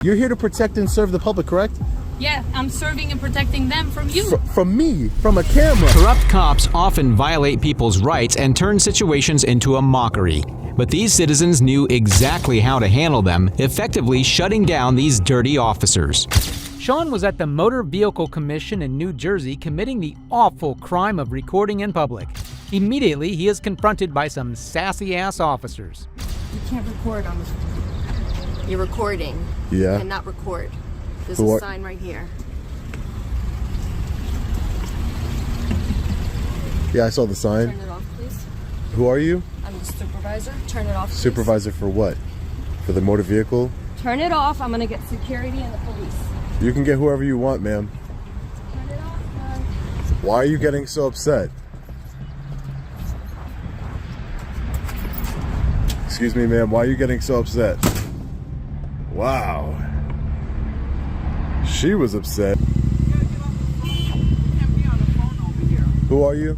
You're here to protect and serve the public, correct? Yeah, I'm serving and protecting them from you. From me, from a camera. Corrupt cops often violate people's rights and turn situations into a mockery. But these citizens knew exactly how to handle them, effectively shutting down these dirty officers. Sean was at the Motor Vehicle Commission in New Jersey committing the awful crime of recording in public. Immediately, he is confronted by some sassy-ass officers. You can't record on this. You're recording. Yeah. You cannot record. There's Who a are- sign right here. Yeah, I saw the sign. Turn it off, please. Who are you? I'm the supervisor. Turn it off, please. Supervisor for what? For the motor vehicle? Turn it off. I'm gonna get security and the police. You can get whoever you want, ma'am. Turn it off, man. Why are you getting so upset? Excuse me, ma'am. Why are you getting so upset? Wow. She was upset. Who are you?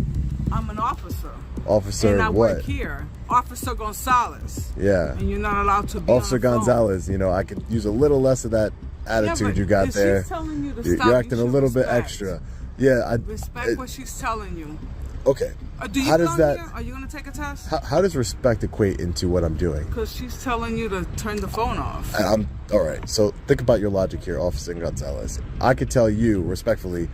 I'm an officer. Officer and I what? work here. Officer Gonzalez. Yeah. And you're not allowed to be Officer on the phone. Gonzalez, you know, I could use a little less of that attitude but you got if there. she's telling you to You're stop, acting you a should little bit respect. extra. Yeah, Respect what she's telling you. okay. Do you How does come that? here? Are you going to take a test? How does respect equate into what I'm doing? Because she's telling you to turn the phone off. And I'm all right. So think about your logic here, Officer Gonzalez. I could tell you respectfully,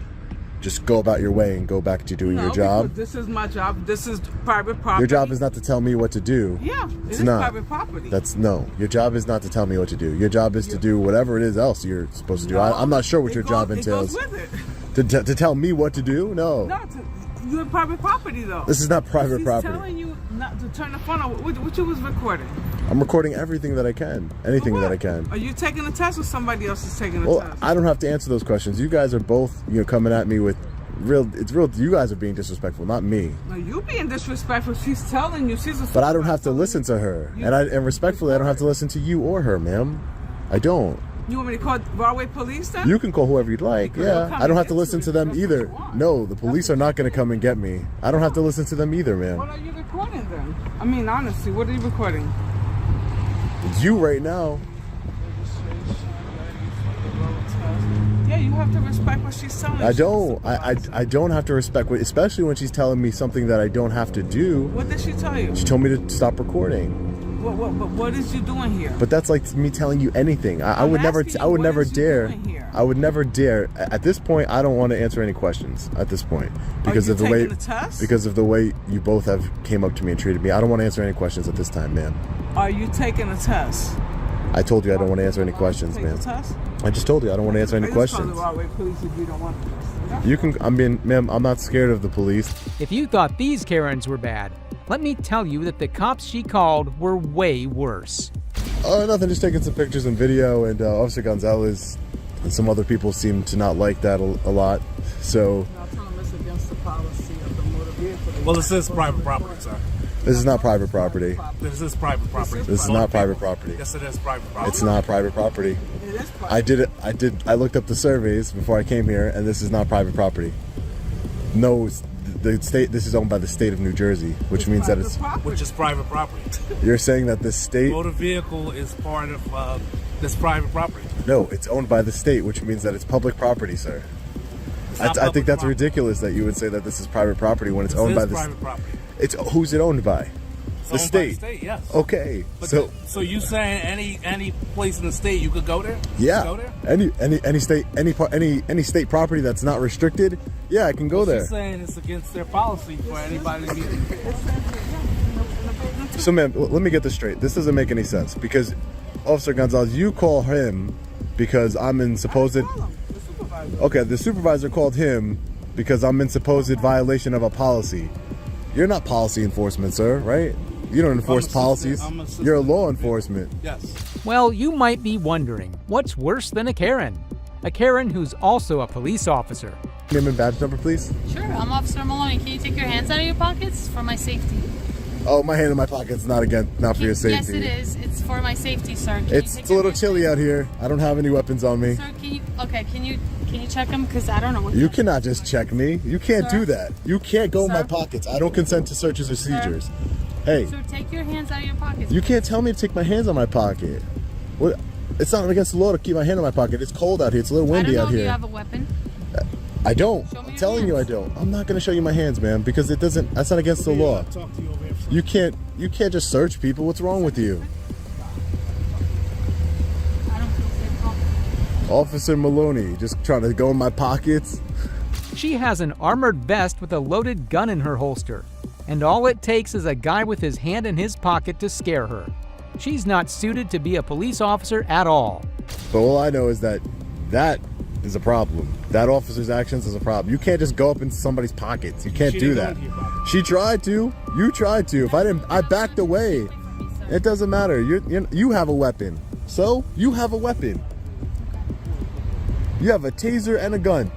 just go about your way and go back to doing your job. This is my job. This is private property. Your job is not to tell me what to do. Yeah, It's is not. private property. That's no. Your job is not to tell me what to do. Your job is to do whatever it is else you're supposed to do. No, I'm not sure what your job It entails. goes with it. To tell me what to do? No. No, you're private property though. This is not private She's property. telling you not to turn the phone off. What you was recording? I'm recording everything that I can. Anything For that I what? can. Are you taking a test or somebody else is taking a Well, test? I don't have to answer those questions. You guys are both, coming at me with it's real. You guys are being disrespectful, not me. No, you being disrespectful. She's telling you. She's a But I don't have to supervisor. listen to her, and respectfully, I don't have to listen to you or her, ma'am. I don't. You want me to call Broadway police then? You can call whoever you'd like. Because they'll Yeah, come I don't and have to get listen you to them if that's either. what you want. No, the police are not going to come and get me. I don't have to listen to them either, What ma'am. are you recording then? I mean, honestly, what are you recording? It's you right now. Yeah, you have to respect what she's telling you. I She's a don't. supervisor. I don't have to respect what, especially when she's telling me something that I don't have to do. What did she tell you? She told me to stop recording. What is you doing here? But that's like me telling you anything. I would never. asking I you, would what never is you dare. doing here? I would never dare. At this point, I don't want to answer any questions. At this point, because you of the way, taking the test? because of the way you both have came up to me and treated me, I don't want to answer any questions at this time, ma'am. Are you taking a test? I told you I don't want to answer any questions, Take ma'am. the test? I just told you I don't want to answer any I just call questions. the Broadway police if you don't want the You can. Ma'am, I'm not scared of the police. If you thought these Karens were bad, let me tell you that the cops she called were way worse. Oh, nothing. Just taking some pictures and video, and Officer Gonzalez and some other people seem to not like that a lot. So I'll tell them it's against the policy of the motor vehicle. Well, this is private property, sir. this is not private property. This is private property. This is not private property. Yes, it is private property. It's not private property. It is private. I looked up the surveys before I came here, and this is not private property. No, the state. This is owned by the state of New Jersey, which means that it's. Which is private property. You're saying that the state. Motor vehicle is part of this private property. No, it's owned by the state, which means that it's public property, sir. It's I not think public that's property. ridiculous that you would say that this is private property when it's This owned is by the. private property. It's who's it owned by? It's The owned state. by the state, yes. Okay, But so so you saying any place in the state you could go there? yeah, You could go there? any state any state property that's not restricted, yeah, I can go there. She's saying it's against their policy for anybody to be. So, ma'am, let me get this straight. This doesn't make any sense because Officer Gonzalez, you call him because I'm in supposed. Okay, the supervisor called him because I'm in supposed violation of a policy. You're not policy enforcement, sir, right? You don't enforce I'm policies. assistant You're a law enforcement. Yes. Well, you might be wondering, what's worse than a Karen? A Karen who's also a police officer. Name and badge number, please. Sure, I'm Officer Maloney. Can you take your hands out of your pockets for my safety? Oh, my hand in my pocket's not for your safety. Yes, it is. It's for my safety, sir. Can you It's take a your little hands- chilly out here. I don't have any weapons on me. Sir, can you check them? Because I don't know what. You cannot just check me. You can't Sir? do that. You can't go in my Sir? pockets. I don't consent to searches or seizures. Hey, Sir, take your hands out of your pockets. you can't tell me to take my hands on my pocket. What? It's not against the law to keep my hand in my pocket. It's cold out here. It's a little windy I don't know out if here. you have a weapon. I don't. Show me I'm your telling you I hands. don't. I'm not going to show you my hands, man, because it doesn't. That's not against the law. You can't just search people. What's wrong with you? I don't feel safe. Officer Maloney, just trying to go in my pockets. She has an armored vest with a loaded gun in her holster, and all it takes is a guy with his hand in his pocket to scare her. She's not suited to be a police officer at all. But all I know is that is a problem. That officer's actions is a problem. You can't just go up into somebody's pockets. You can't do that. She tried to. You tried to. If I didn't, I backed away. It doesn't matter. You have a weapon. So you have a weapon. You have a taser and a gun.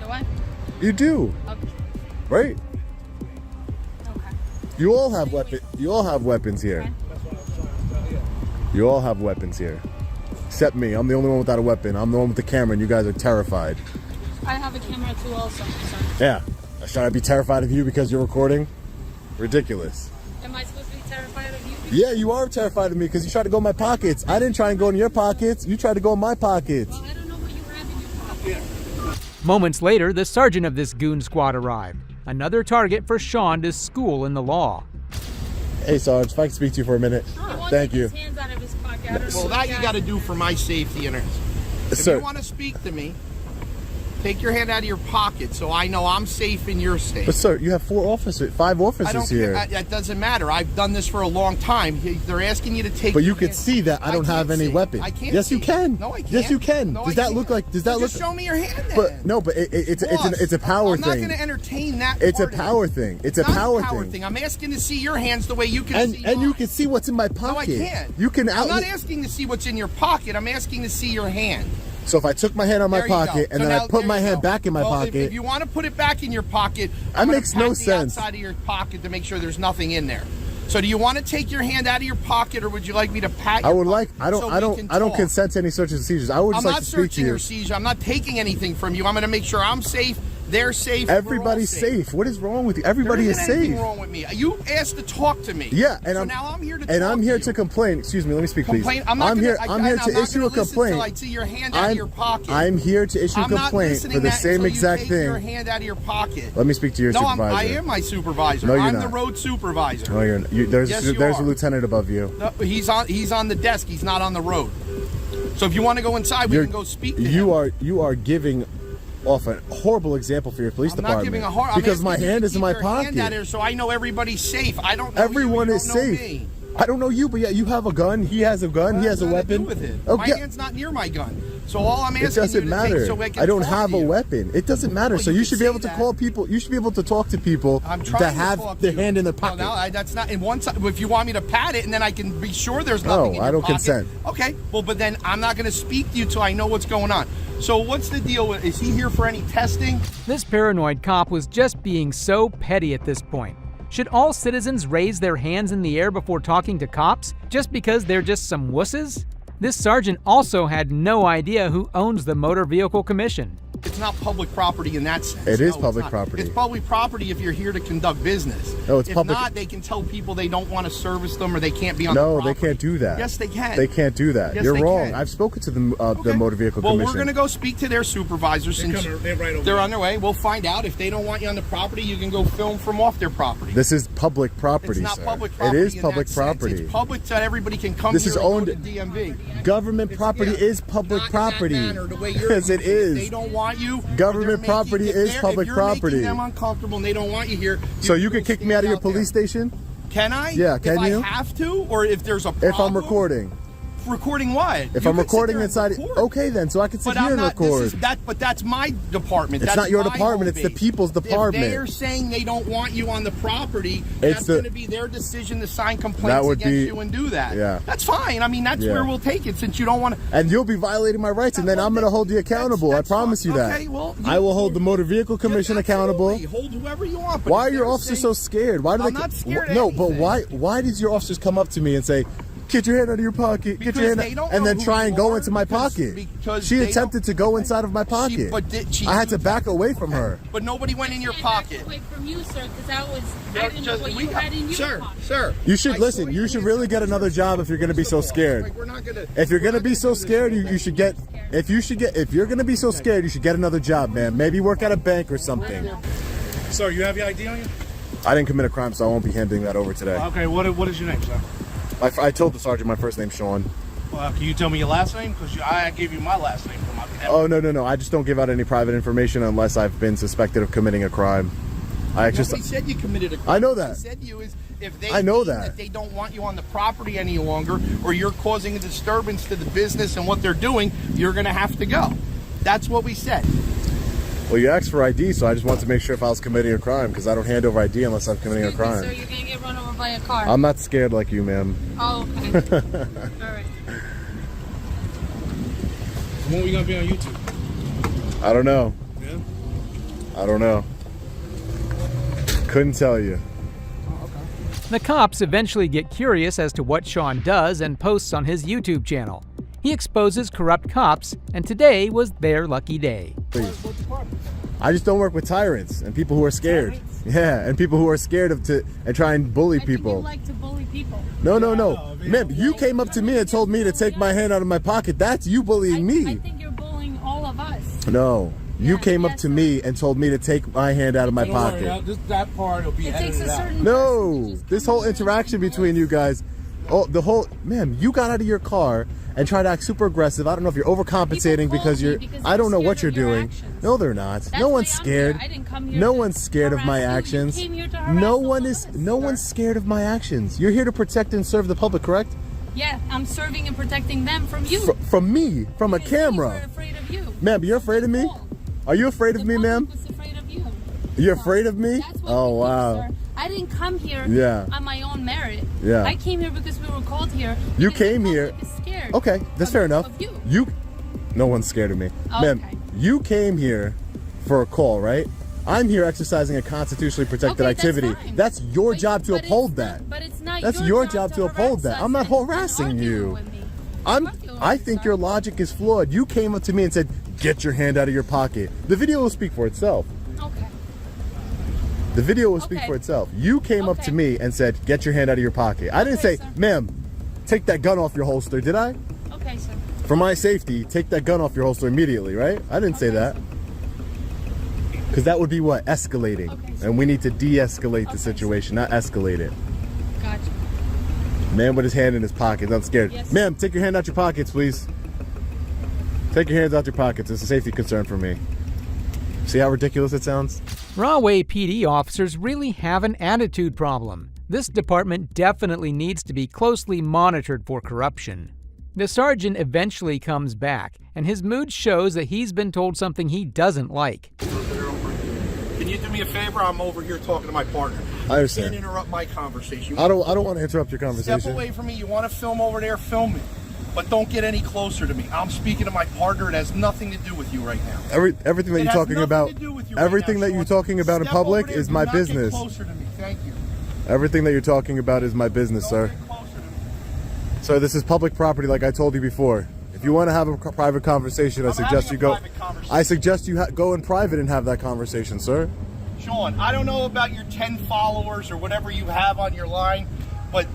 Do I? You do, Okay. right? Okay. You all have weapon. You all have weapons here. Okay. You all have weapons here. Except me. I'm the only one without a weapon. I'm the one with the camera, and you guys are terrified. I have a camera too also. So. Yeah. Should I be terrified of you because you're recording? Ridiculous. Am I supposed to be terrified of you? Yeah, you are terrified of me because you tried to go in my pockets. I didn't try and go in your pockets. You tried to go in my pockets. Well, I don't know what you have in your pocket. Moments later, the sergeant of this goon squad arrived. Another target for Sean to school in the law. Hey, Sarge, if I can speak to you for a minute. He won't Thank take you. His hands out of his pocket. I don't know Well, what that he you has. got to do for my safety and hers. If Sir. you want to speak to me, take your hand out of your pocket so I know I'm safe and you're safe. But, sir, you have 5 I officers don't here. care. That doesn't matter. I've done this for a long time. They're asking you to take. But you your can hand- see that I don't have can't any see. weapon. I can't. Yes, you see. can. No, I can't. Yes, you can. No, Does I that can't. look like? Does that Well, look? just show me your hand then. But no, but it's Boss, a power I'm thing. not going to entertain that. It's a part of power it. thing. It's It's a not power thing. I'm asking to see your hands the way you can And see. you mine. can see what's in my No, I pocket. can't. You can I'm not out. asking to see what's in your pocket. I'm asking to see your hand. So if I took my hand out of my There you go. pocket and So then now- I put there my you hand go. back in my Well, pocket, If you want to put it back in your pocket, That I'm gonna makes no pat the sense. outside of your pocket to make sure there's nothing in there. So do you want to take your hand out of your pocket, or would you like me to pat? I your would like. pocket I don't. so I we don't. can I don't talk? consent to any searches and seizures. I would I'm just like not to speak to searching you. or seizure. I'm not taking anything from you. I'm going to make sure I'm safe. They're safe. we're all Everybody's safe. What is wrong with you? There Everybody is isn't anything safe. wrong with me. You asked to talk to me. Yeah, and so I'm now I'm here to. and talk I'm here to to you. complain. Excuse me. Let me speak, please. Complain. I'm not I'm gonna, here. I, I'm here I'm to not issue gonna a complaint. Until I see your hand out of your pocket. I'm here to issue a I'm not complaint listening for the that same until exact you take your thing. hand out of your pocket. Let me speak to your No, supervisor. I am my supervisor. No, you're I'm not. the road supervisor. No, you're not. There's Yes, you there's a are. lieutenant above you. No, he's on the desk. He's not on the road. So if you want to go inside, we can go speak to him. You are giving off a horrible example for your police I'm department. not giving a hard because I'm my asking you hand to is in keep my your hand out pocket. there so I know everybody's safe. I don't know Everyone you, you is don't know safe. me. I don't know you, but yeah, you have a gun. He has a gun. He has a What does that weapon. have to do with it? Okay. My hand's not near my gun. So all I'm asking It doesn't you to matter. take so I can I don't talk have to a you. weapon. It doesn't matter. Well, So you you can should be say able to that. call people. You should be able to talk to people I'm trying that to have talk their to you. hand in their Well, pocket. no, that's not. And once, if you want me to pat it, and then I can be sure there's No, nothing in I your don't pocket. consent. Okay. Well, but then I'm not going to speak to you till I know what's going on. So what's the deal with? Is he here for any testing? This paranoid cop was just being so petty at this point. Should all citizens raise their hands in the air before talking to cops just because they're just some wusses? This sergeant also had no idea who owns the Motor Vehicle Commission. It's not public property in that sense. It is No, public it's not. property. It's public property if you're here to conduct business. No, it's if public- not, they can tell people they don't want to service them or they can't be on No, the they property. can't do that. Yes, they can. They can't do that. Yes, You're they wrong. can. I've spoken to the Okay. Motor Vehicle well, Commission. we're going to go speak to their supervisor since They're right over they're there. on their way. We'll find out. If they don't want you on the property, you can go film from off their property. This is public property, it's not sir. public property. It is in public that sense. property. It's public so that everybody can come This here is and go owned- to DMV. Government It's- property yeah, is public not in property. that manner, the way you're Yes, it using is. They don't want you. Government They're making- property if is they're- public if you're property. Making them uncomfortable and they don't want you here. So you're you can gonna kick me out of stand your police there. station Can I? Yeah, can if you? I have to, or if there's a problem. if I'm recording. Recording what? If You I'm can sit recording there and inside, record. okay then, so I can sit But here I'm and not. record. But that's my department. It's That's not your my department, home it's the base. people's department. If they're saying they don't want you on the property, It's that's the- going to be their decision to sign That complaints would against be- you and do that. yeah. That's fine. I mean, that's Yeah. where we'll take it since you don't want to. And you'll be violating my rights, and then I'm going to hold you accountable. That's I promise fine. you that. Okay, well, I will hold the Motor Vehicle Commission accountable. Absolutely. Hold whoever you want. But Why if are your they're officers saying- so scared? Why do I'm they? not scared of No, but anything. why did your officers come up to me and say, Get your hand out of your pocket. Get your hand Because they don't and know then who try and you go are, into my because- pocket. because She they attempted to go inside of my pocket. I had to back away from her. But nobody went in your I pocket. can't back away from you, sir, because I didn't know what you had in your Sir, pocket. sir. You should I listen. saw You should really get another job if you're going to be so scared. Like, we're not gonna. If you're gonna be so scared, you should get. If you're gonna be so scared, you should get another job, man. Maybe work at a bank or something. Sir, you have your ID on you? I didn't commit a crime, so I won't be handing that over today. Okay, what is your name, sir? I told the sergeant my first name's Sean. Can you tell me your last name? Because I gave you my last name. Oh no! I just don't give out any private information unless I've been suspected of committing a crime. Nobody said you committed a crime. I know that. What I said to you is if they I know deem that. they don't want you on the property any longer, or you're causing a disturbance to the business and what they're doing, you're going to have to go. That's what we said. Well, you asked for ID, so I just wanted to make sure if I was committing a crime because I don't hand over ID unless I'm committing a Excuse me, crime. sir, you're gonna get run over by a car. I'm not scared like you, ma'am. Oh, okay. All right. When are we going to be on YouTube? I don't know. Yeah? I don't know. Couldn't tell you. The cops eventually get curious as to what Sean does and posts on his YouTube channel. He exposes corrupt cops, and today was their lucky day. I just don't work with tyrants and people who are scared. Yeah, and people who are scared and try and bully I think people. you like to bully people. No. Ma'am, you came up to me and told me to take my hand out of my pocket. That's you bullying me. I think you're bullying all of us. No. You Yeah, came up yes, to sir. me and told me to take my hand out of my Don't worry, pocket. that part will be It takes edited a out. certain No. person to just This come whole in and interaction bully between us. you guys. Oh, ma'am, you got out of your car and tried to act super aggressive. I don't know if you're overcompensating People because call me you're. because I they're don't know what you're scared of your doing. actions. No, they're not. That's No why one's I'm scared. here. I didn't come here No to one's scared of my harass you. You actions. came here to harass No all one of is. us, No sir. one's scared of my actions. You're here to protect and serve the public, correct? Yeah, I'm serving and protecting them from you. From me, from a Because we were camera. afraid of you. Ma'am, you're afraid of me? Are you afraid of The me, public ma'am? was afraid of you. You're afraid of me? That's what Oh, we do, wow. sir. I didn't come here Yeah. on my own merit. Yeah. I came here because we were called here. You because the came here- public is scared Okay, that's fair enough. of you. No one's scared of me. Ma'am, Okay. you came here for a call, right? I'm here exercising a constitutionally protected Okay, that's activity. fine. That's your But- job to but it's uphold not- that. But it's not That's your your job job to uphold harass that. us I'm not and harassing argue you. with me. I Argue think with your us. logic is flawed. You came up to me and said, "Get your hand out of your pocket." The video will speak for itself. Okay. The video will speak Okay. for itself. You came up to Okay. me and said, "Get your hand out of your pocket." I didn't Okay, say, sir. "Ma'am, take that gun off your holster," did I? Okay, sir. For my safety, take that gun off your holster immediately, right? I didn't say Okay, that. sir. Because that would be what? Escalating. Okay, sir. And we need to de-escalate the Okay, situation, not escalate it. Gotcha. Man with his hand in his pocket. I'm scared. Yes. Ma'am, take your hand out your pockets, please. Take your hands out your pockets. It's a safety concern for me. See how ridiculous it sounds? Rahway PD officers really have an attitude problem. This department definitely needs to be closely monitored for corruption. The sergeant eventually comes back, and his mood shows that he's been told something he doesn't like. Can you do me a favor? I'm over here talking to my partner. I understand. You can't interrupt my conversation. I don't want to interrupt your Step conversation. away from me. You want to film over there, film it. But don't get any closer to me. I'm speaking to my partner. It has nothing to do with you right now. Everything that It you're has talking nothing about, to do with you right everything now, that you're Sean. talking about in Step over public there. is Do my not business. Get closer to me. Thank you. Everything that you're talking about is my business, sir. Don't get closer to me. Sir, this is public property, like I told you before. If you want to have a private conversation, I I'm suggest having you a go. private conversation. I suggest you go in private and have that conversation, sir. Sean, I don't know about your 10 followers or whatever you have on your line, but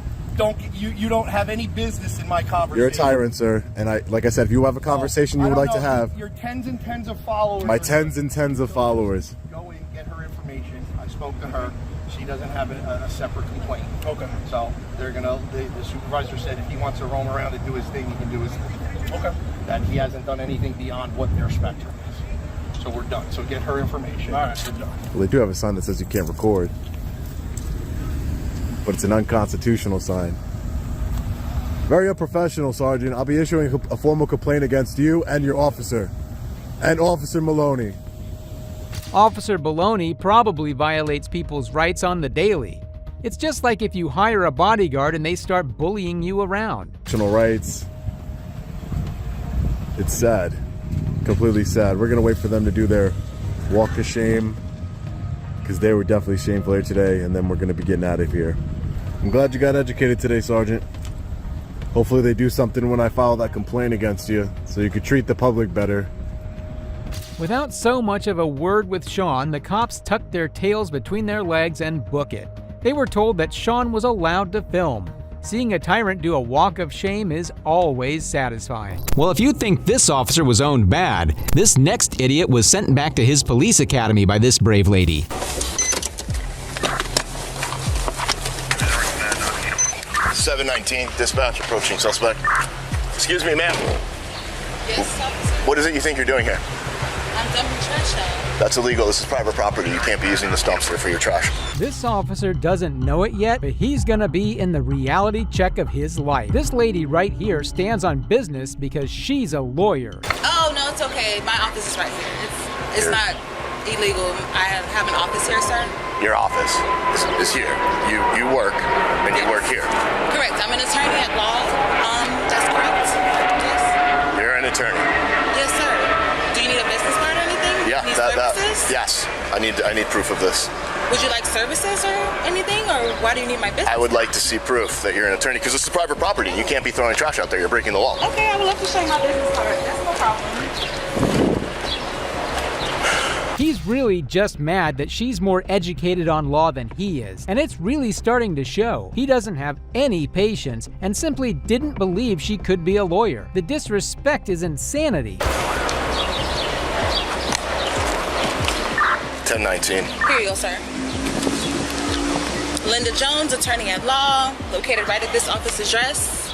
you don't have any business in my conversation. You're a tyrant, sir. And like I said, if you have a conversation you would like to have, Your tens and tens of followers. my are- tens and tens of followers. Go in, get her information. I spoke to her. She doesn't have a separate complaint. Okay. So they're gonna. The supervisor said if he wants to roam around and do his thing, he can do his thing. Okay. That he hasn't done anything beyond what their spectrum is. So we're done. So get her information. All right, we're done. Well, they do have a sign that says you can't record, but it's an unconstitutional sign. Very unprofessional, Sergeant. I'll be issuing a formal complaint against you and your officer, and Officer Maloney. Officer Baloney probably violates people's rights on the daily. It's just like if you hire a bodyguard and they start bullying you around. National rights. It's sad. Completely sad. We're gonna wait for them to do their walk of shame, because they were definitely shameful here today, and then we're gonna be getting out of here. I'm glad you got educated today, Sergeant. Hopefully they do something when I file that complaint against you, so you could treat the public better. Without so much of a word with Sean, the cops tucked their tails between their legs and book it. They were told that Sean was allowed to film. Seeing a tyrant do a walk of shame is always satisfying. Well, if you think this officer was owned bad, this next idiot was sent back to his police academy by this brave lady. 719, dispatch approaching suspect. Excuse me, ma'am. Yes, officer. What is it you think you're doing here? I'm dumping trash out. That's illegal. This is private property. You can't be using this dumpster for your trash. This officer doesn't know it yet, but he's gonna be in the reality check of his life. This lady right here stands on business because she's a lawyer. Oh, no, it's okay. My office is right here. It's not illegal. I have an office here, sir. Your office is here. You work, and you work here. Correct. I'm an attorney at law. That's correct. Yes. You're an attorney. Yes, sir. Do you need a business card or anything? Yeah, Need that. services? Yes, I need proof of this. Would you like services or anything, or why do you need my business? I would like to see proof that you're an attorney because this is private property. You can't be throwing trash out there. You're breaking the law. Okay, I would love to show you my business card. That's no problem. He's really just mad that she's more educated on law than he is, and it's really starting to show. He doesn't have any patience and simply didn't believe she could be a lawyer. The disrespect is insanity. 1019. Here you go, sir. Linda Jones, attorney at law, located right at this office address.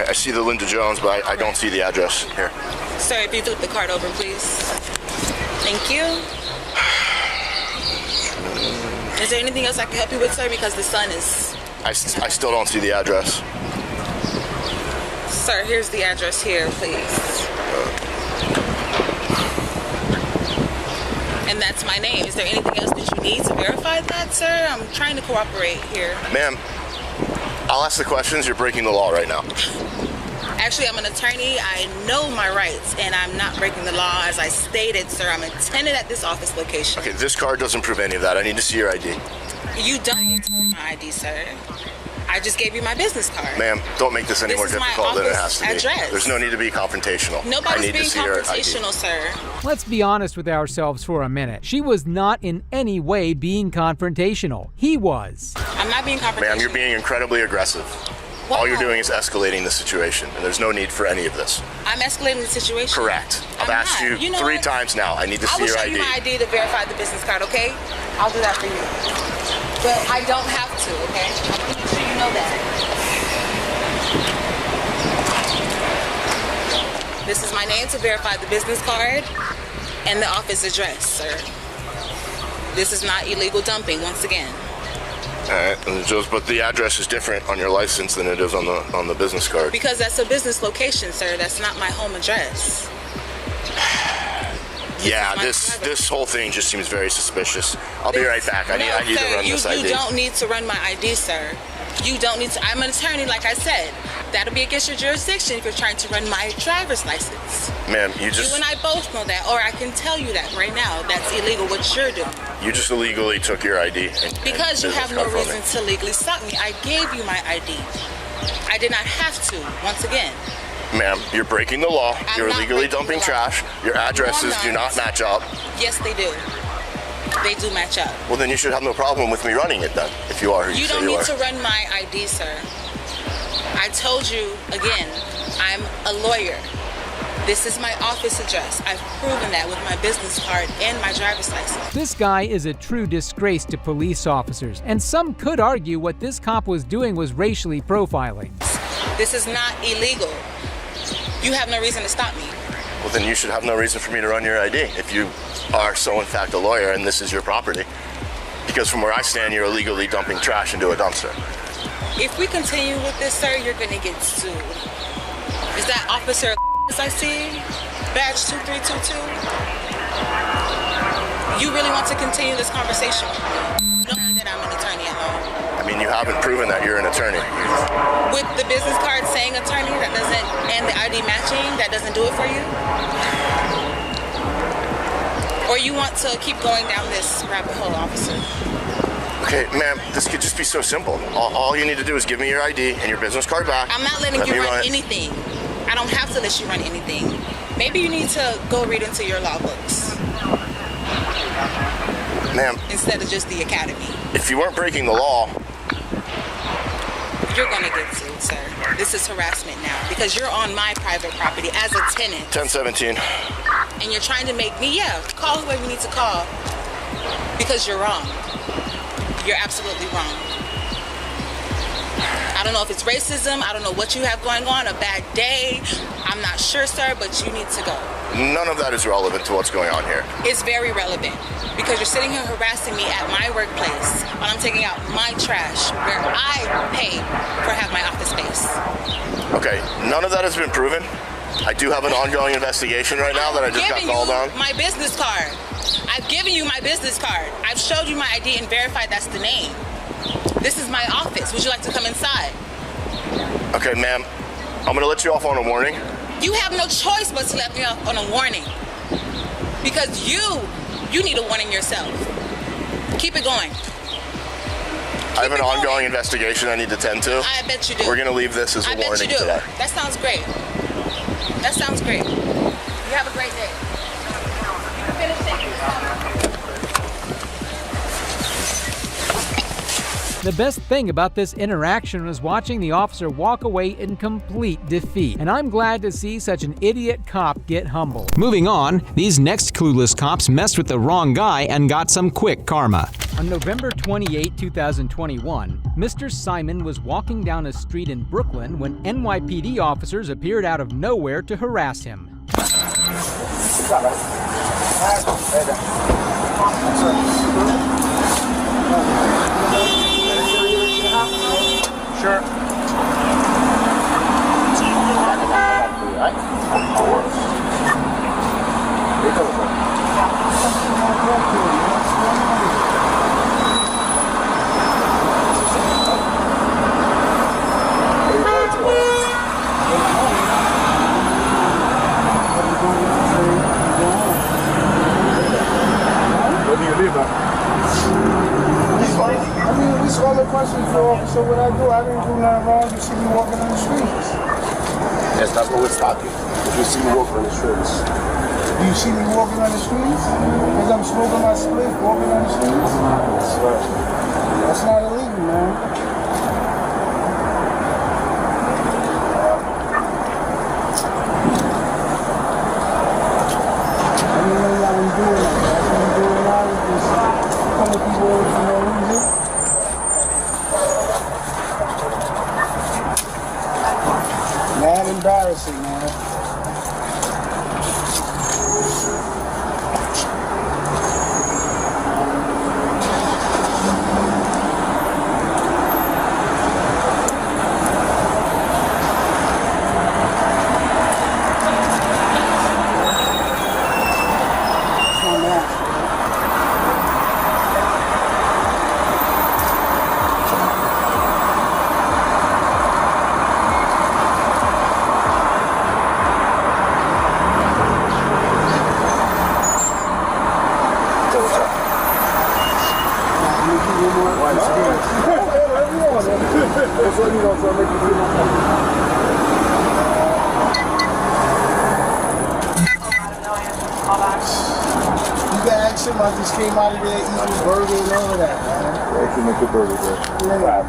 I see the Linda Jones, but I don't see the address here. Sir, if you flip the card over, please. Thank you. Is there anything else I can help you with, sir? Because the sun is... I still don't see the address. Sir, here's the address here, please. And that's my name. Is there anything else that you need to verify that, sir? I'm trying to cooperate here. Ma'am, I'll ask the questions. You're breaking the law right now. Actually, I'm an attorney. I know my rights, and I'm not breaking the law. As I stated, sir, I'm a tenant at this office location. Okay, this card doesn't prove any of that. I need to see your ID. You don't need to see my ID, sir. I just gave you my business card. Ma'am, don't make this any more difficult than it has to be. Address. There's no need to be confrontational. Nobody's being confrontational, sir. Let's be honest with ourselves for a minute. She was not in any way being confrontational. He was. I'm not being confrontational. Ma'am, you're being incredibly aggressive. Wow. All you're doing is escalating the situation, and there's no need for any of this. I'm escalating the situation. Correct. I've asked you know 3 what? times now. I need to see your ID. I will show you my ID to verify the business card, okay? I'll do that for you. But I don't have to, okay? I'm pretty sure you know that. This is my name to verify the business card and the office address, sir. This is not illegal dumping, once again. All right, but the address is different on your license than it is on the business card. Because that's a business location, sir. That's not my home address. Yeah, this whole thing just seems very suspicious. I'll be right back. I need to run this ID. You don't need to run my ID, sir. You don't need to. I'm an attorney, like I said. That'll be against your jurisdiction if you're trying to run my driver's license. Ma'am, you and I both know that, or I can tell you that right now. That's illegal what you're doing. You just illegally took your ID. Because you have no reason to legally stop me. I gave you my ID. I did not have to, once again. Ma'am, you're breaking the law. You're illegally dumping trash. Your addresses do not match up. Yes, they do. They do match up. Well, then you should have no problem with me running it then, if you are who you say you are. You don't need to run my ID, sir. I told you, again, I'm a lawyer. This is my office address. I've proven that with my business card and my driver's license. This guy is a true disgrace to police officers, and some could argue what this cop was doing was racially profiling. This is not illegal. You have no reason to stop me. Well, then you should have no reason for me to run your ID if you are so in fact a lawyer and this is your property. Because from where I stand, you're illegally dumping trash into a dumpster. If we continue with this, sir, you're going to get sued. Is that officer I see? Badge 2322? You really want to continue this conversation with me? Knowing that I'm an attorney at law. I mean, you haven't proven that you're an attorney. With the business card saying attorney, that doesn't, and the ID matching, that doesn't do it for you? Or you want to keep going down this rabbit hole, officer? Okay, ma'am, this could just be so simple. All you need to do is give me your ID and your business card back. I'm not letting you run anything. I don't have to let you run anything. Maybe you need to go read into your law books. Ma'am. Instead of just the academy. If you weren't breaking the law. You're gonna get sued, sir. This is harassment now because you're on my private property as a tenant. 1017. And you're trying to make me, call whoever you need to call because you're wrong. You're absolutely wrong. I don't know if it's racism. I don't know what you have going on, a bad day. I'm not sure, sir, but you need to go. None of that is relevant to what's going on here. It's very relevant because you're sitting here harassing me at my workplace while I'm taking out my trash where I pay for have my office space. Okay, none of that has been proven. I do have an ongoing investigation right now that I just got called on. My business card. I've given you my business card. I've showed you my ID and verified that's the name. This is my office. Would you like to come inside? Okay, ma'am. I'm going to let you off on a warning. You have no choice but to let me off on a warning. Because you need a warning yourself. Keep it going. I have an ongoing investigation I need to tend to. I bet you do. We're going to leave this as a warning today. That sounds great. That sounds great. You have a great day. Finish it. The best thing about this interaction was watching the officer walk away in complete defeat, and I'm glad to see such an idiot cop get humbled. Moving on, these next clueless cops messed with the wrong guy and got some quick karma. On November 28, 2021, Mr. Simon was walking down a street in Brooklyn when NYPD officers appeared out of nowhere to harass him. Sure. This all the question for officer, what I do, I didn't do nothing wrong. You see me walking on the streets. Yes, that's what we're stopping. If you see me walking on the streets. Do you see me walking on the streets? Because I'm smoking my split, walking on the streets? That's right. That's not illegal, man. I didn't know y'all was doing that. I didn't do it now. Just coming people over for no reason. Mad embarrassing, man. I just came out of there eating a burger and all of that, man. Yeah, you can make a burger there. Yeah.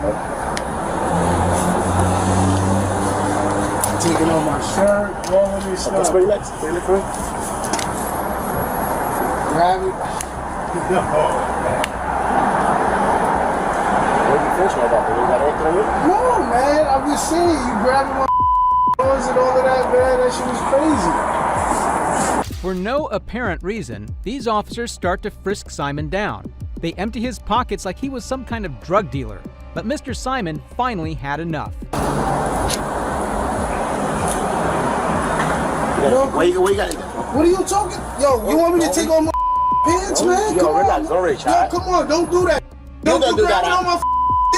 Taking off my shirt, all of this stuff. That's what you like. Take it quick. Grab it. No. What are you fishing about? You got anything with it? No, man. I'm just saying, you grabbing my doors and all of that, man. That shit was crazy. For no apparent reason, these officers start to frisk Simon down. They empty his pockets like he was some kind of drug dealer. But Mr. Simon finally had enough. What you got? What are you talking? Yo, you want me to take off my pants, man? Yo, relax, don't reach, yo, come on, don't do that. Don't do that, right?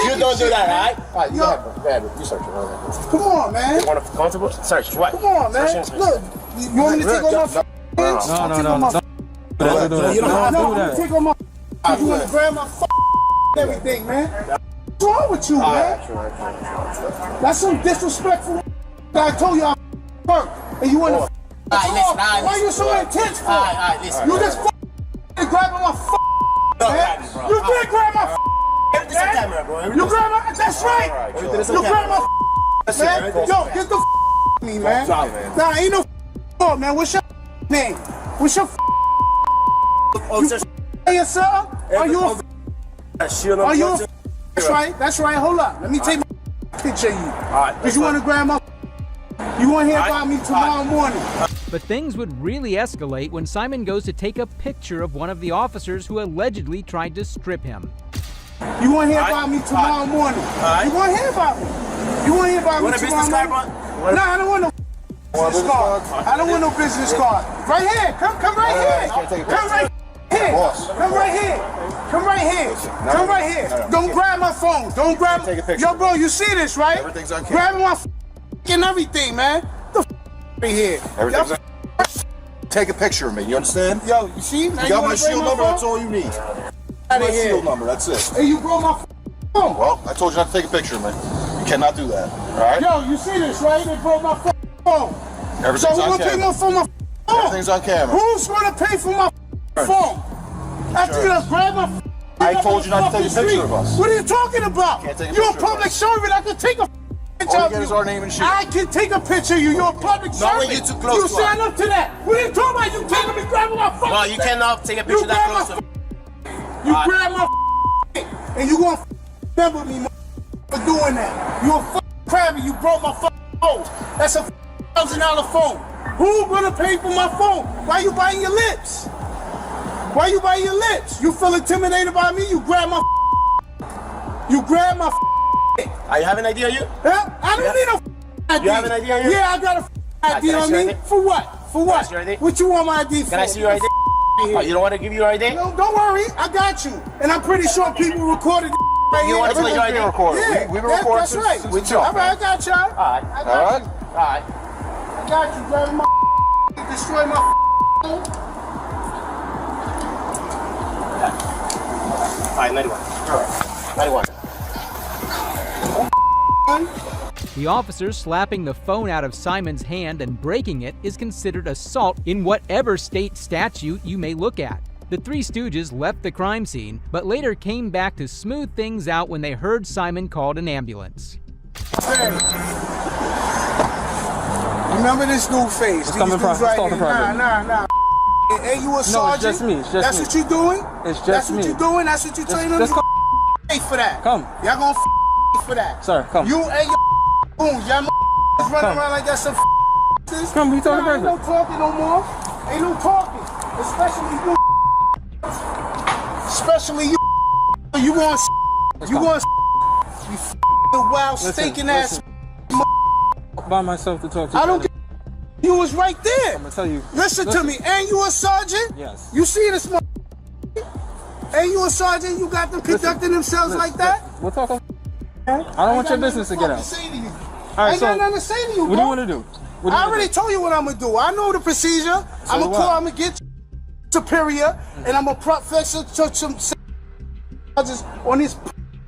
You don't do that, alright? Alright, you have it. You search it. Come on, man. You want to comfortable? Search, what? Come on, man. Look, you want me to take off my pants? No. You don't have to do that. Take off my. You want to grab my everything, man. What's wrong with you, man? That's some disrespectful. I told you I'm work, and you want to. Why you so intense for? You just grabbing my man. You did grab my Everything's on camera, bro. You grab my. That's right. You grab my man. Yo, get the me, man. Nah, ain't no man. What's your name? What's your you saying something? Are you Are you That's right. That's right. Hold up. Let me take my picture of you. Because you want to grab my. You want to hear about me tomorrow morning. But things would really escalate when Simon goes to take a picture of one of the officers who allegedly tried to strip him. You want to hear about me tomorrow morning. You want to hear about me. You want to hear about me tomorrow morning. Nah, I don't want no business card. I don't want no business card. Right here. Come right here. Come right here. Come right here. Come right here. Come right here. Don't grab my phone. Don't grab. Yo, bro, you see this, right? Everything's on camera. Grabbing my and everything, man. The right here. Everything's on. Take a picture of me. You understand? Yo, you see? You got my shield number. That's all you need. My shield number. That's it. Hey, you broke my phone. Well, I told you not to take a picture of me. You cannot do that. All right? Yo, you see this, right? They broke my phone. Everything's so on who's gonna pay camera. for my phone? Everything's on camera. Who's gonna pay for my phone? After you done grab my phone. I told you not to take a picture of us. What are you talking about? Can't take a You're a picture of public us. servant. I can take a picture All you of get you. is our name and shit. I can take a picture of you. You're a public servant. Not when you're too close You to sign up to that. What are you talking about? You taking me grabbing my phone? No, you cannot take a picture that close to me. You grab my and you gonna remember me for doing that. You a crabby. You broke my phone. That's a $1,000 phone. Who gonna pay for my phone? Why you biting your lips? Why you biting your lips? You feel intimidated by me? You grab my. You grab my. You have an idea, you? Huh? I don't need a ID. You have an idea, you? Yeah, I got a ID on me. For what? For what? see your ID? What you want my ID for? Can I see your ID? You don't want to give your ID? No, don't worry. I got you. And I'm pretty sure people recorded right You here. want to play your ID? Yeah, We've been recording that's right. since we jumped. All right, I got y'all. All right. I got you. All right. I got you, grabbing my destroy my phone. All right, 91. 91. The officer slapping the phone out of Simon's hand and breaking it is considered assault in whatever state statute you may look at. The Three Stooges left the crime scene, but later came back to smooth things out when they heard Simon called an ambulance. Hey. Remember this new face. These dudes right here. Nah. Hey, you a sergeant? No, it's just me. It's just That's me. what you doing? It's just That's me. what you doing? That's what you training them to pay for that. Come. Y'all gonna for that. Sir, come. You and your boom. Y'all running around like that's some Come, we talking Ain't no talking no more. Ain't no talking. Especially you. You want you wild stinking ass. By myself to talk to you. I don't get. You was right there. I'm gonna tell you. Listen to me. And you a sergeant? Yes. You see this? And you a sergeant? You got them conducting themselves like that? We'll talk. I don't want your business to get out. I ain't got nothing to say to you, What do bro. you want to do? I already told you what I'm gonna do. I know the procedure. I'm gonna call. I'm gonna get superior, and I'm gonna profess some charges on this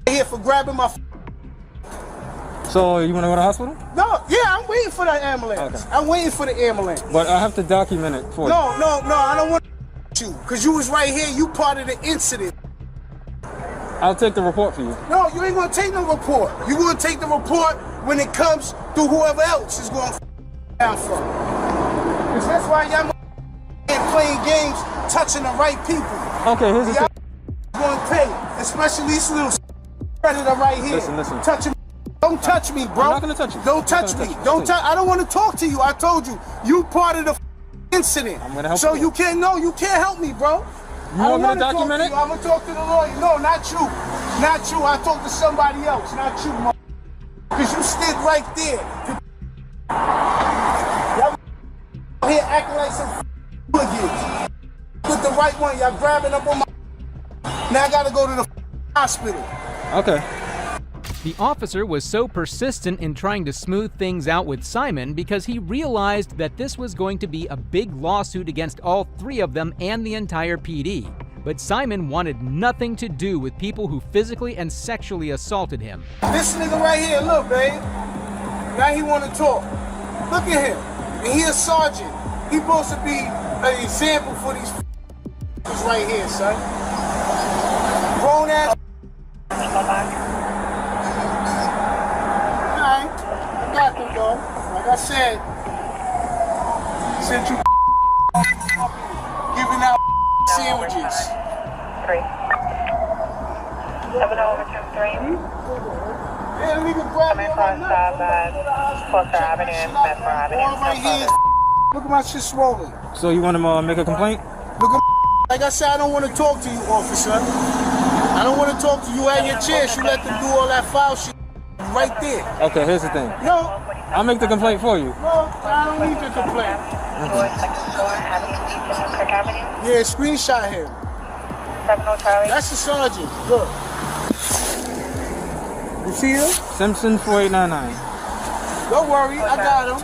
here for grabbing my. So you want to go to the hospital? No, yeah, I'm waiting for the ambulance. Okay. I'm waiting for the ambulance. But I have to document it for you. No, I don't want you, because you was right here. You part of the incident. I'll take the report for you. No, you ain't gonna take no report. You gonna take the report when it comes to whoever else is going down from. Because that's why y'all ain't playing games, touching the right people. Okay, here's the thing. Y'all gonna pay, especially these little predator right here. Listen. Touching. Don't touch me, bro. I'm not gonna touch you. Don't touch me. Don't touch. I don't want to talk to you. I told you. You part of the incident. I'm gonna help so you. You can't help me, bro. You want me to document it? I'm gonna talk to the lawyer. No, not you. Not you. I talk to somebody else. Not you, because you stood right there. Y'all here acting like some hooligans. With the right one, y'all grabbing up on my. Now I gotta go to the hospital. Okay. The officer was so persistent in trying to smooth things out with Simon because he realized that this was going to be a big lawsuit against all three of them and the entire PD. But Simon wanted nothing to do with people who physically and sexually assaulted him. This nigga right here, look, babe. Now he want to talk. Look at him. And he a sergeant. He supposed to be an example for these right here, son. Grown ass. Alright, I got them, though. Like I said, since you giving out sandwiches. 3. 7 over 2-3. Yeah, let me grab me across Foster Avenue and Smith Avenue. Right here. Look at my shit swollen. So you want to make a complaint? Look at like I said, I don't want to talk to you, officer. I don't want to talk to you at your chair. You let them do all that foul shit right there. Okay, here's the thing. No. I'll make the complaint for you. No, I don't need your complaint. Yeah, screenshot him. That's the sergeant. Look. You see him? Simpson 4899. Don't worry, I got him.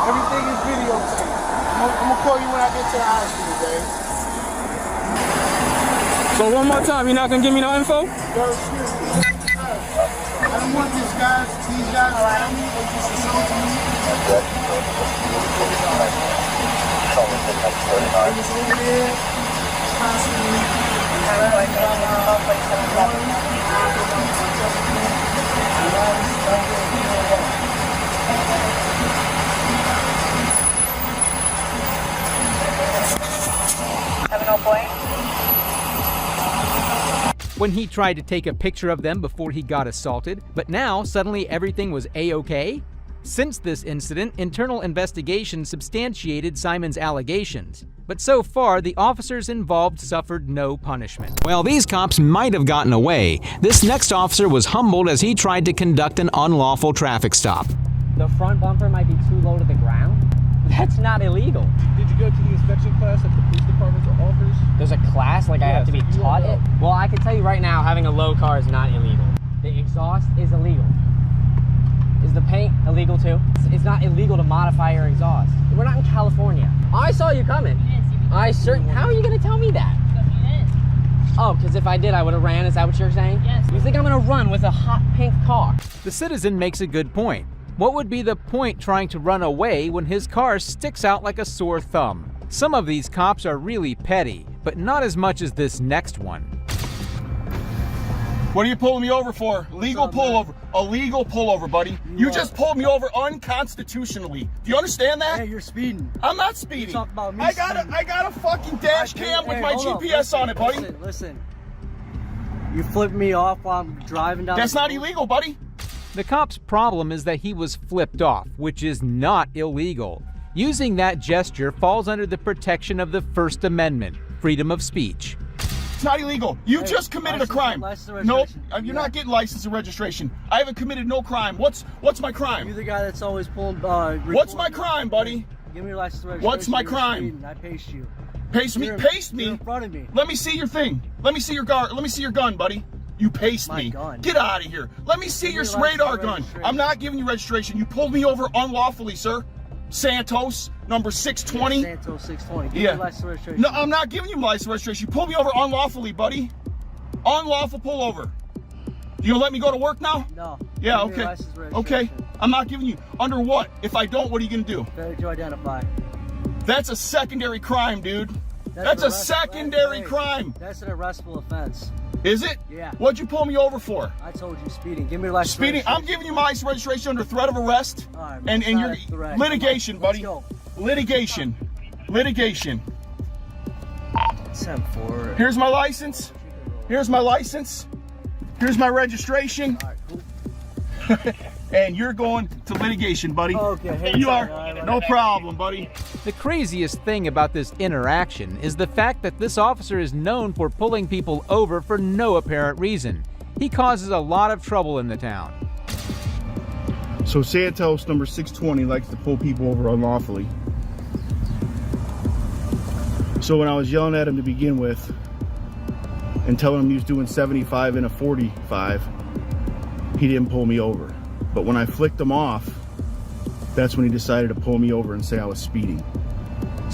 Everything is videotaped. I'm gonna call you when I get to the hospital, babe. So one more time, you're not gonna give me no info? Yo, excuse me. I don't want these guys around me or just assaulting me. I was over there, constantly. When he tried to take a picture of them before he got assaulted, but now suddenly everything was A-okay? Since this incident, internal investigation substantiated Simon's allegations. But so far, the officers involved suffered no punishment. While these cops might have gotten away, this next officer was humbled as he tried to conduct an unlawful traffic stop. The front bumper might be too low to the ground. That's not illegal. Did you go to the inspection class that the police department offers? There's a class? Like I have to be taught it? Well, I can tell you right now, having a low car is not illegal. The exhaust is illegal. Is the paint illegal too? It's not illegal to modify your exhaust. We're not in California. I saw you coming. How are you going to tell me that? Oh, because if I did, I would have ran. Is that what you're saying? Yes. You think I'm going to run with a hot pink car? The citizen makes a good point. What would be the point trying to run away when his car sticks out like a sore thumb? Some of these cops are really petty, but not as much as this next one. What are you pulling me over for? Legal pullover. A legal pullover, buddy. You just pulled me over unconstitutionally. Do you understand that? Hey, you're speeding. I'm not speeding. Talk about me I got a fucking dash cam with my GPS on it, buddy. Listen. You flipped me off while I'm driving down. That's not illegal, buddy. The cop's problem is that he was flipped off, which is not illegal. Using that gesture falls under the protection of the First Amendment, freedom of speech. It's not illegal. You just committed a crime. Nope, you're not getting license and registration. I haven't committed no crime. What's my crime? You're the guy that's always pulling. What's my crime, buddy? Give me your license and registration. What's my crime? I paced you. Pace me? Pace me? You're in front of me. Let me see your thing. Let me see your gun. Let me see your gun, buddy. You paced me. Gun. Get out of here. Let me see your radar gun. I'm not giving you registration. You pulled me over unlawfully, sir. Santos, number 620. Santos 620. Give me your license registration. No, I'm not giving you my license registration. You pulled me over unlawfully, buddy. Unlawful pullover. You gonna let me go to work now? No. Yeah, okay. Okay. I'm not giving you. Under what? If I don't, what are you gonna do? Failure to identify. That's a secondary crime, dude. That's a secondary crime. That's an arrestable offense. Is it? Yeah. What'd you pull me over for? I told you speeding. Give me your license. Speeding. I'm giving you my license registration under threat of arrest. All right, and your litigation, buddy. Let's go. Litigation. Litigation. 10-4. Here's my license. Here's my license. Here's my registration. All right, cool. And you're going to litigation, buddy. Okay. Hey, you are. No problem, buddy. The craziest thing about this interaction is the fact that this officer is known for pulling people over for no apparent reason. He causes a lot of trouble in the town. So Santos, number 620, likes to pull people over unlawfully. So when I was yelling at him to begin with and telling him he was doing 75 in a 45, he didn't pull me over. But when I flicked him off, that's when he decided to pull me over and say I was speeding.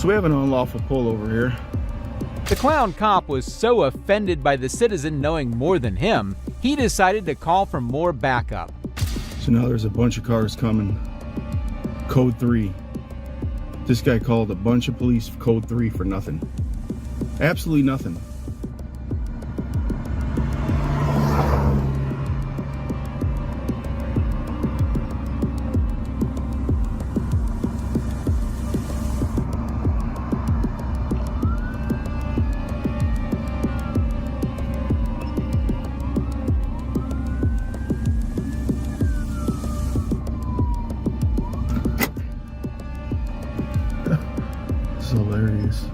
So we have an unlawful pullover here. The clown cop was so offended by the citizen knowing more than him, he decided to call for more backup. So now there's a bunch of cars coming. Code 3. This guy called a bunch of police for code 3 for nothing. Absolutely nothing. It's hilarious.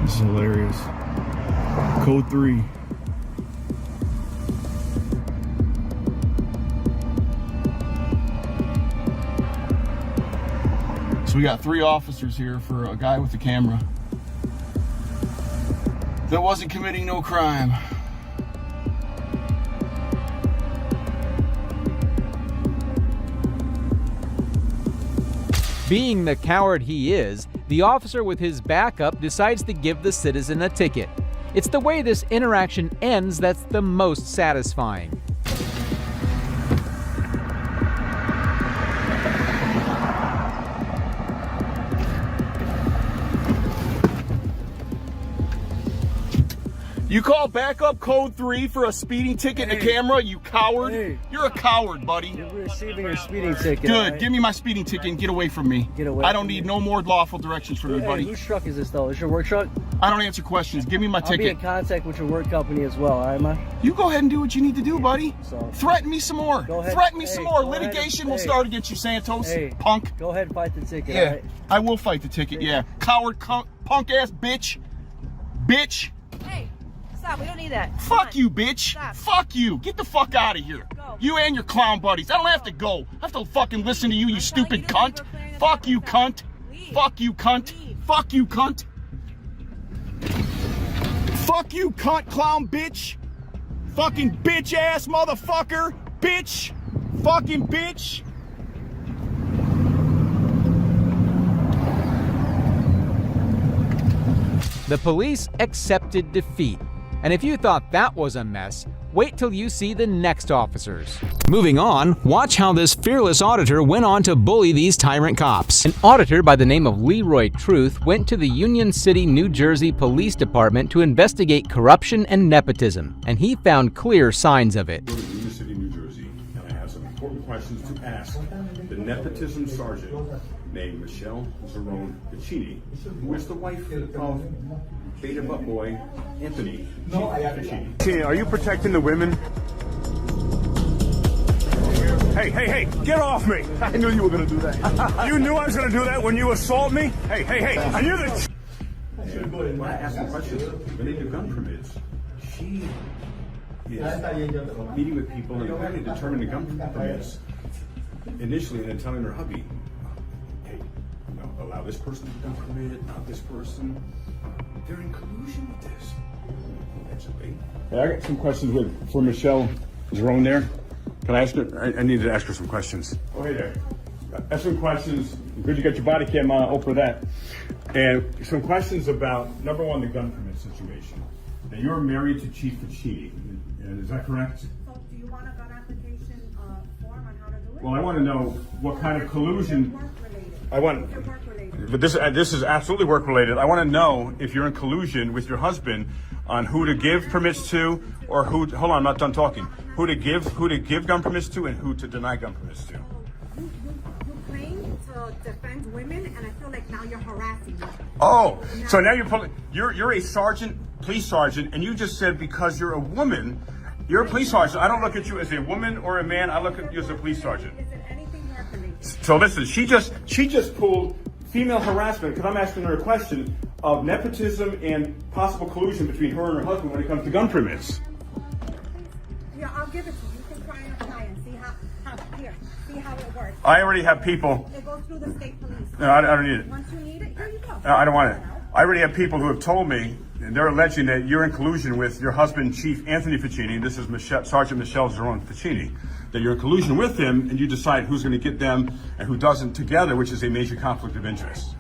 This is hilarious. Code 3. So we got 3 officers here for a guy with a camera that wasn't committing no crime. Being the coward he is, the officer with his backup decides to give the citizen a ticket. It's the way this interaction ends that's the most satisfying. You call backup code 3 for a speeding ticket and a camera, you coward? Hey. You're a coward, buddy. You're receiving your speeding ticket. Good. Right? Give me my speeding ticket and get away from me. Get away I don't from need me. no more lawful directions from you, Hey, buddy. whose truck is this though? Is your work truck? I don't answer questions. Give me my I'll be in ticket. contact with your work company as well, alright, man? You go ahead and do what you need to do, buddy. So, Threaten me some more. Go ahead. Threaten me Hey, some more. go ahead. Litigation will Hey. start against you, Santos. Hey. Punk. Go ahead and fight the ticket, Yeah, alright? I will fight the ticket, yeah. Coward, punk ass bitch. Bitch. Hey, stop. We don't need that. Fuck you, bitch. Stop. Fuck you. Get the fuck out of here. Go. You and your clown buddies. I don't have to go. I have to fucking listen to you, you stupid you to cunt. leave. We're clearing the Fuck you, parking cunt. Leave. Fuck you, cunt. Leave. Fuck you, cunt. Fuck you, cunt, clown bitch. Fucking bitch ass motherfucker. Bitch. Fucking bitch. The police accepted defeat. And if you thought that was a mess, wait till you see the next officers. Moving on, watch how this fearless auditor went on to bully these tyrant cops. An auditor by the name of Leroy Truth went to the Union City, New Jersey Police Department to investigate corruption and nepotism, and he found clear signs of it. Go to Union City, New Jersey, and I have some important questions to ask the nepotism sergeant named Michelle Zerone Piccini, who is the wife of Beta Butt Boy Anthony Piccini. Tina, are you protecting the women? Hey, get off me! I knew you were going to do that. You knew I was going to do that when you assault me? Hey, I knew that. When I ask the questions, when they do gun permits, she is meeting with people and trying to determine the gun permits initially, and then telling her hubby, hey, allow this person to gun permit, not this person. They're in collusion with this. Allegedly. Hey, I got some questions for Michelle Zerone there. Can I ask her? I need to ask her some questions. Oh, hey there. Ask some questions. Good you got your body cam on for that. And some questions about, number one, the gun permit situation. Now, you're married to Chief Piccini, is that correct? So do you want a gun application form on how to do it? Well, I want to know what kind of collusion. I want, but this is absolutely work related. I want to know if you're in collusion with your husband on who to give permits to, or who. Hold on, I'm not done talking. Who to give gun permits to, and who to deny gun permits to. You claim to defend women, and I feel like now you're harassing me. Oh, so now you're a sergeant, police sergeant, and you just said because you're a woman, you're a police sergeant. I don't look at you as a woman or a man. I look at you as a police sergeant. Is it anything work related? So listen, she just pulled female harassment because I'm asking her a question of nepotism and possible collusion between her and her husband when it comes to gun permits. Yeah, I'll give it to you. You can try and apply and see how it works. I already have people. It goes through the state police. No, I don't need it. Once you need it, here you go. No, I don't want it. I already have people who have told me, and they're alleging that you're in collusion with your husband, Chief Anthony Ficini. This is Sergeant Michelle Zerone Ficini. That you're in collusion with him, and you decide who's going to get them and who doesn't together, which is a major conflict of interest.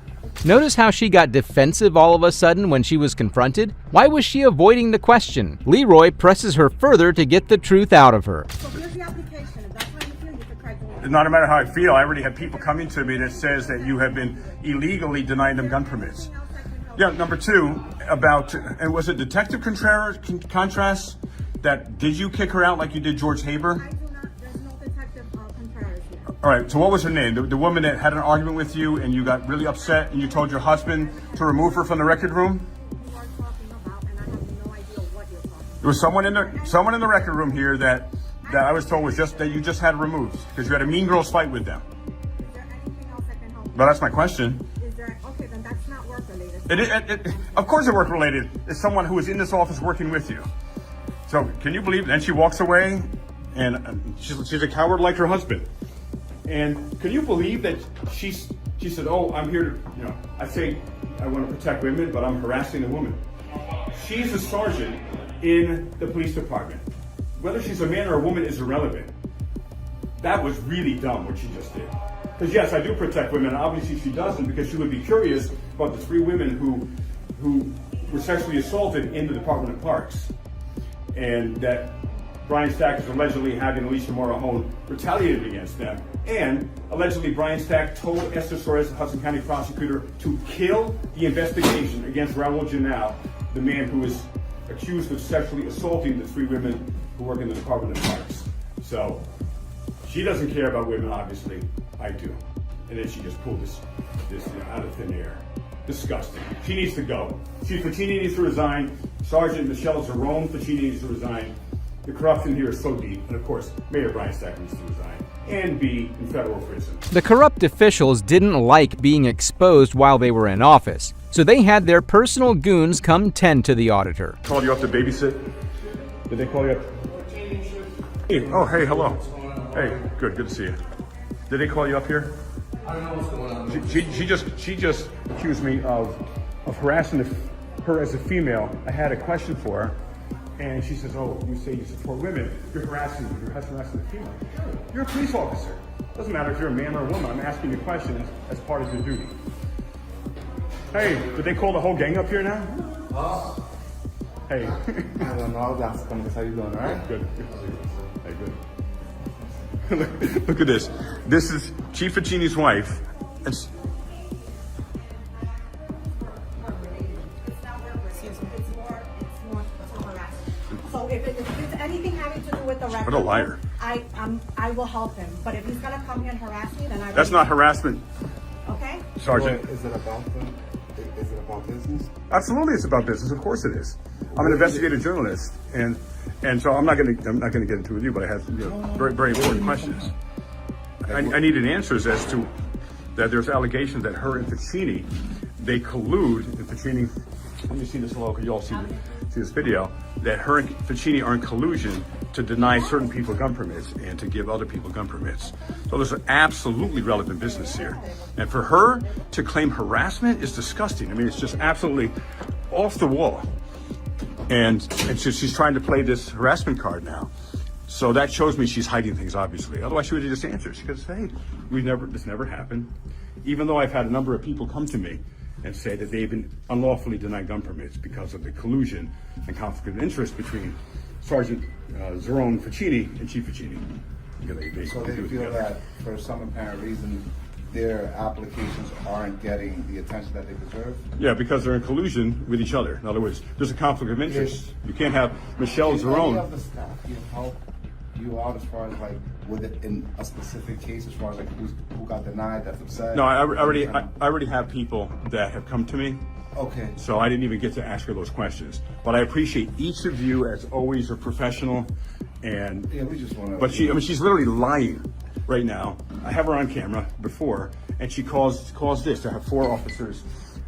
Notice how she got defensive all of a sudden when she was confronted? Why was she avoiding the question? Leroy presses her further to get the truth out of her. So here's the application. If that's how you feel, you can try doing it. No matter how I feel, I already have people coming to me that says that you have been illegally denying them gun permits. Yeah, number two, about, and was it Detective Contrast that, did you kick her out like you did George Haber? I do not, there's no Detective Contreras here. All right, so what was her name? The woman that had an argument with you and you got really upset and you told your husband to remove her from the record room? You are talking about, and I have no idea what you're talking about. There was someone in the record room here that I was told was just that you just had removed because you had a mean girls fight with them. Is there anything else I can help you? Well, that's my question. Is there, okay, then that's not work related. Of course it's work related. It's someone who is in this office working with you. So can you believe? Then she walks away and she's a coward like her husband. And can you believe that she said, oh, I'm here to, I say I want to protect women, but I'm harassing a woman. She's a sergeant in the police department. Whether she's a man or a woman is irrelevant. That was really dumb what she just did. Because yes, I do protect women, and obviously she doesn't, because she would be curious about the 3 women who were sexually assaulted in the Department of Parks. And that Brian Stack is allegedly having Alicia Morahone retaliated against them. And allegedly Brian Stack told Esther Suarez, the Hudson County prosecutor, to kill the investigation against Raul Janal, the man who is accused of sexually assaulting the 3 women who work in the Department of Parks. So she doesn't care about women, obviously. I do. And then she just pulled this out of thin air. Disgusting. She needs to go. Chief Ficini needs to resign. Sergeant Michelle Zerone Ficini needs to resign. The corruption here is so deep. And of course, Mayor Brian Stack needs to resign and be in federal prison. The corrupt officials didn't like being exposed while they were in office, so they had their personal goons come tend to the auditor. Called you up to babysit? Did they call you up? Hey, oh, hey, hello. Hey, good to see you. Did they call you up here? I don't know what's going on. She just accused me of harassing her as a female. I had a question for her, and she says, "Oh, you say you support women. You're harassing a female. You're a police officer. Doesn't matter if you're a man or a woman. I'm asking you questions as part of your duty." Hey, did they call the whole gang up here now? Hey. I don't know. That's how you doing, all right? Good. Hey, good. Look at this. This is Chief Ficini's wife. It's So if it's anything having to do with the record, what a liar. I will help him. But if he's gonna come here and harass me, then That's not harassment. Okay. Sergeant. Is it about business? Absolutely, it's about business. Of course it is. I'm an investigative journalist, and so I'm not going to get into it with you, but I have very, very important questions. I needed answers as to that there's allegations that her and Ficini, they collude, and Ficini, let me see this logo, you all see this video, that her and Ficini are in collusion to deny certain people gun permits and to give other people gun permits. So there's an absolutely relevant business here. And for her to claim harassment is disgusting. I mean, it's just absolutely off the wall. And so she's trying to play this harassment card now. So that shows me she's hiding things, obviously. Otherwise, she would have just answered. She could say, hey, this never happened. Even though I've had a number of people come to me and say that they've been unlawfully denied gun permits because of the collusion and conflict of interest between Sergeant Zerone Ficini and Chief Ficini. So they feel that for some apparent reason, their applications aren't getting the attention that they deserve? Yeah, because they're in collusion with each other. In other words, there's a conflict of interest. You can't have Michelle Zerone. Any of the staff help you out as far as like with it in a specific case, as far as like who got denied, that's upset? No, I already have people that have come to me. Okay. So I didn't even get to ask her those questions. But I appreciate each of you as always are professional. And yeah, we just want to. But she's literally lying right now. I have her on camera before, and she caused this to have 4 officers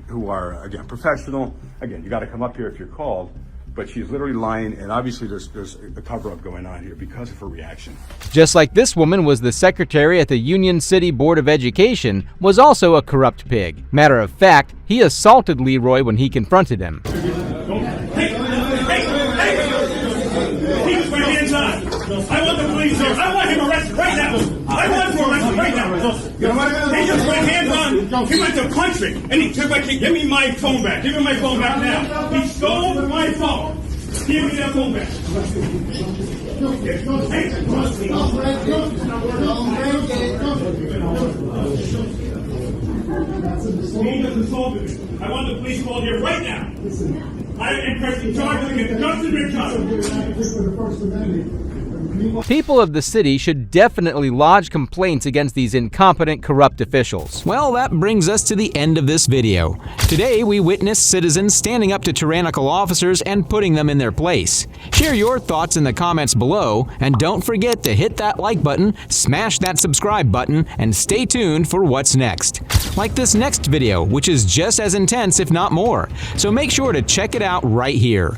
who are again professional. Again, you got to come up here if you're called. but she's literally lying, and obviously there's a cover-up going on here because of her reaction. Just like this woman was the secretary at the Union City Board of Education, was also a corrupt pig. Matter of fact, he assaulted Leroy when he confronted him. Keep my hands on. I want the police here. I want him arrested right now. I want him arrested right now. He just put hands on. He went to punch me, and he took my key. Give me my phone back. Give me my phone back now. He stole my phone. Give me that phone back. He just assaulted me. I want the police called here right now. I am pressing charges against Justin McJohnson. People of the city should definitely lodge complaints against these incompetent, corrupt officials. Well, that brings us to the end of this video. Today, we witnessed citizens standing up to tyrannical officers and putting them in their place. Share your thoughts in the comments below, and don't forget to hit that like button, smash that subscribe button, and stay tuned for what's next. Like this next video, which is just as intense, if not more. So make sure to check it out right here.